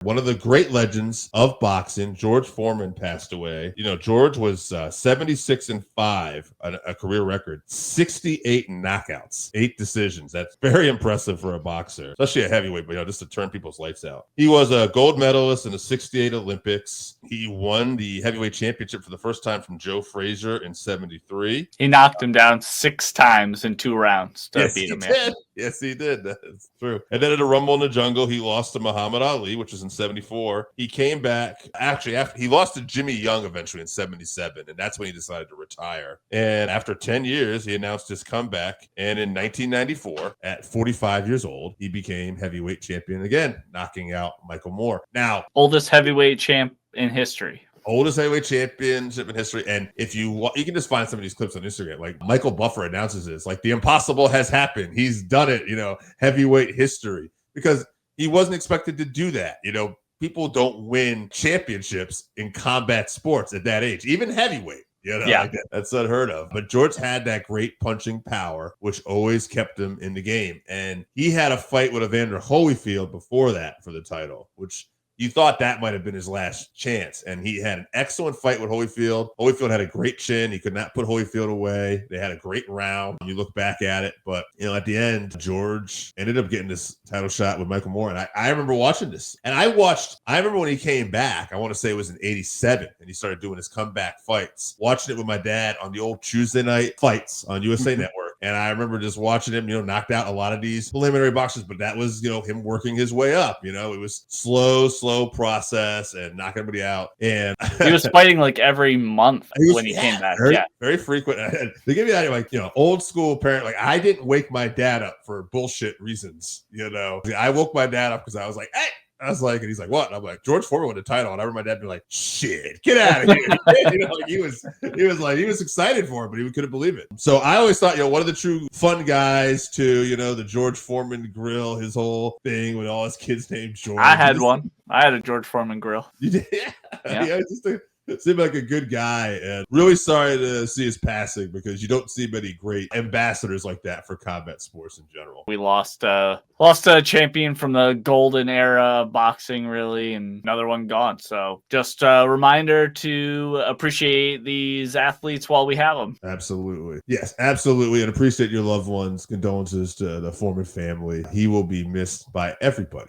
One of the great legends of boxing, George Foreman, passed away. George was 76-5, a career record, 68 knockouts, 8 decisions. That's very impressive for a boxer, especially a heavyweight, but just to turn people's lights out. He was a gold medalist in the 68 Olympics. He won the heavyweight championship for the first time from Joe Frazier in 73. He knocked him down 6 times in 2 rounds to beat him. Yes, he did. That's true. And then at a Rumble in the Jungle, he lost to Muhammad Ali, which was in 74. He came back. Actually, after he lost to Jimmy Young eventually in 77, and that's when he decided to retire. And after 10 years, he announced his comeback. And in 1994, at 45 years old, he became heavyweight champion again, knocking out Michael Moore. Now, oldest heavyweight champ in history. Oldest heavyweight championship in history. And if you can just find some of these clips on Instagram, like Michael Buffer announces this, like the impossible has happened. He's done it, heavyweight history, because he wasn't expected to do that. People don't win championships in combat sports at that age, even heavyweight. Like that's unheard of. But George had that great punching power, which always kept him in the game. And he had a fight with Evander Holyfield before that for the title, which you thought that might have been his last chance. And he had an excellent fight with Holyfield. Holyfield had a great chin. He could not put Holyfield away. They had a great round. You look back at it. But, at the end, George ended up getting this title shot with Michael Moore. And I remember watching this. And I remember when he came back, I want to say it was in 87, and he started doing his comeback fights. Watching it with my dad on the old Tuesday night fights on USA Network. And I remember just watching him, knocked out a lot of these preliminary boxers, but that was, him working his way up. It was slow process and knocking everybody out. And he was fighting like every month when he came back. Very frequent. They give you that, like, old school parent. Like, I didn't wake my dad up for bullshit reasons. I woke my dad up because I was like, hey. I was like, and he's like, what? And I'm like, George Foreman won the title. And I remember my dad being like, shit, get out of here. He was excited for it, but he couldn't believe it. So I always thought, one of the true fun guys to, the George Foreman grill, his whole thing with all his kids named George. I had one. I had a George Foreman grill. You did? Yeah. Seemed like a good guy, and really sorry to see his passing, because you don't see many great ambassadors like that for combat sports in general. We lost a champion from the golden era of boxing, really, and another one gone. So just a reminder to appreciate these athletes while we have them. Absolutely. Yes, absolutely. And appreciate your loved ones. Condolences to the Foreman family. He will be missed by everybody.